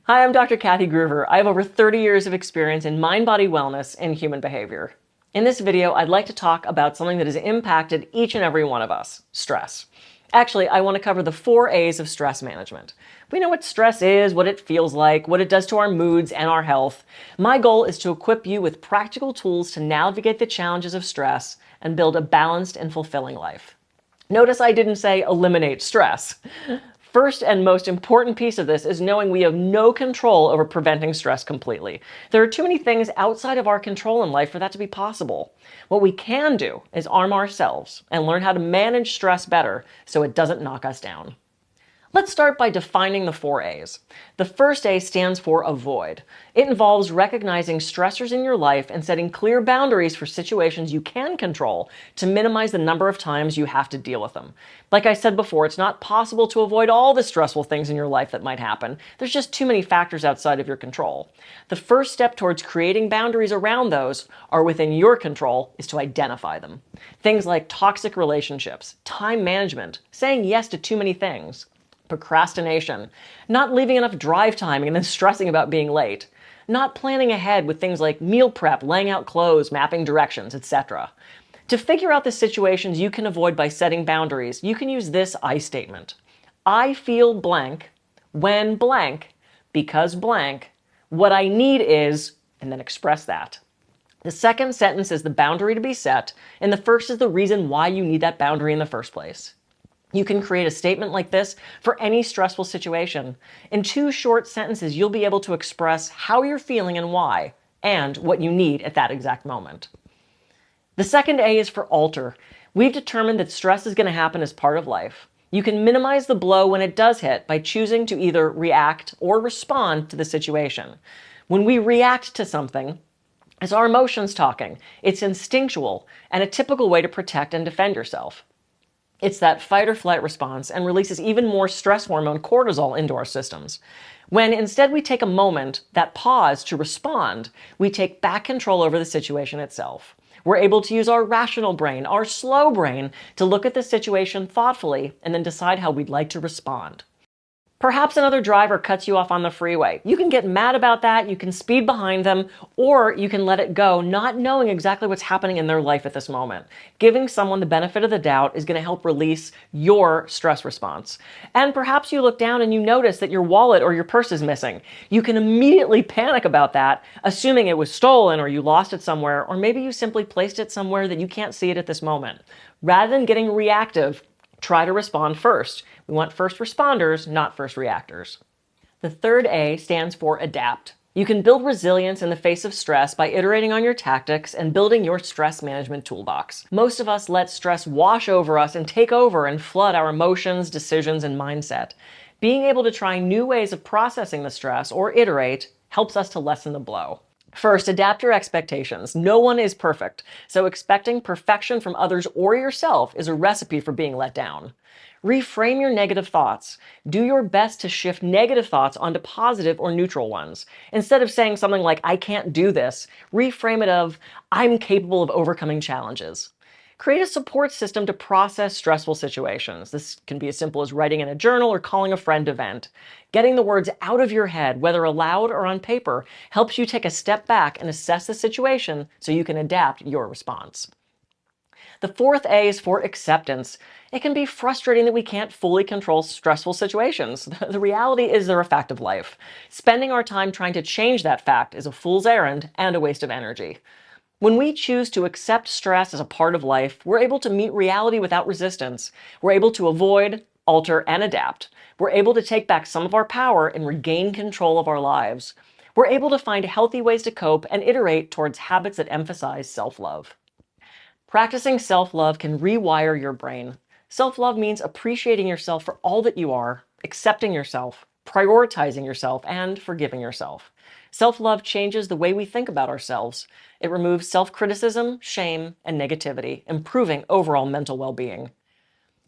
Hi, I'm Dr. Kathy Groover. I have over 30 years of experience in mind-body wellness and human behavior. In this video, I'd like to talk about something that has impacted each and every one of us, stress. Actually, I want to cover the 4 A's of stress management. We know what stress is, what it feels like, what it does to our moods and our health. My goal is to equip you with practical tools to navigate the challenges of stress and build a balanced and fulfilling life. Notice I didn't say eliminate stress. First and most important piece of this is knowing we have no control over preventing stress completely. There are too many things outside of our control in life for that to be possible. What we can do is arm ourselves and learn how to manage stress better so it doesn't knock us down. Let's start by defining the 4 A's. The first A stands for avoid. It involves recognizing stressors in your life and setting clear boundaries for situations you can control to minimize the number of times you have to deal with them. Like I said before, it's not possible to avoid all the stressful things in your life that might happen. There's just too many factors outside of your control. The first step towards creating boundaries around those are within your control is to identify them. Things like toxic relationships, time management, saying yes to too many things, procrastination, not leaving enough drive time and then stressing about being late, not planning ahead with things like meal prep, laying out clothes, mapping directions, etc. To figure out the situations you can avoid by setting boundaries, you can use this I statement. I feel blank when blank because blank. What I need is, and then express that. The second sentence is the boundary to be set, and the first is the reason why you need that boundary in the first place. You can create a statement like this for any stressful situation. In 2 short sentences, you'll be able to express how you're feeling and why, and what you need at that exact moment. The second A is for alter. We've determined that stress is going to happen as part of life. You can minimize the blow when it does hit by choosing to either react or respond to the situation. When we react to something, it's our emotions talking. It's instinctual and a typical way to protect and defend yourself. It's that fight or flight response and releases even more stress hormone cortisol into our systems. When instead we take a moment, that pause to respond, we take back control over the situation itself. We're able to use our rational brain, our slow brain, to look at the situation thoughtfully and then decide how we'd like to respond. Perhaps another driver cuts you off on the freeway. You can get mad about that, you can speed behind them, or you can let it go, not knowing exactly what's happening in their life at this moment. Giving someone the benefit of the doubt is going to help release your stress response. And perhaps you look down and you notice that your wallet or your purse is missing. You can immediately panic about that, assuming it was stolen or you lost it somewhere, or maybe you simply placed it somewhere that you can't see it at this moment. Rather than getting reactive, try to respond first. We want first responders, not first reactors. The third A stands for adapt. You can build resilience in the face of stress by iterating on your tactics and building your stress management toolbox. Most of us let stress wash over us and take over and flood our emotions, decisions, and mindset. Being able to try new ways of processing the stress or iterate helps us to lessen the blow. First, adapt your expectations. No one is perfect, so expecting perfection from others or yourself is a recipe for being let down. Reframe your negative thoughts. Do your best to shift negative thoughts onto positive or neutral ones. Instead of saying something like, I can't do this, reframe it of, I'm capable of overcoming challenges. Create a support system to process stressful situations. This can be as simple as writing in a journal or calling a friend to vent. Getting the words out of your head, whether aloud or on paper, helps you take a step back and assess the situation so you can adapt your response. The fourth A is for acceptance. It can be frustrating that we can't fully control stressful situations. The reality is they're a fact of life. Spending our time trying to change that fact is a fool's errand and a waste of energy. When we choose to accept stress as a part of life, we're able to meet reality without resistance. We're able to avoid, alter, and adapt. We're able to take back some of our power and regain control of our lives. We're able to find healthy ways to cope and iterate towards habits that emphasize self-love. Practicing self-love can rewire your brain. Self-love means appreciating yourself for all that you are, accepting yourself, prioritizing yourself, and forgiving yourself. Self-love changes the way we think about ourselves. It removes self-criticism, shame, and negativity, improving overall mental well-being.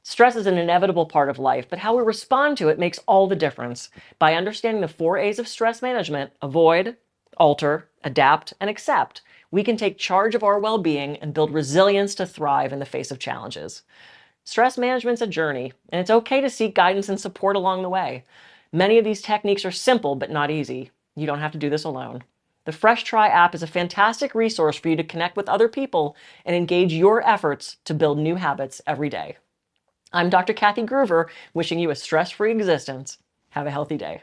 Stress is an inevitable part of life, but how we respond to it makes all the difference. By understanding the 4 A's of stress management, avoid, alter, adapt, and accept, we can take charge of our well-being and build resilience to thrive in the face of challenges. Stress management's a journey, and it's okay to seek guidance and support along the way. Many of these techniques are simple but not easy. You don't have to do this alone. The Fresh Try app is a fantastic resource for you to connect with other people and engage your efforts to build new habits every day. I'm Dr. Kathy Groover, wishing you a stress-free existence. Have a healthy day.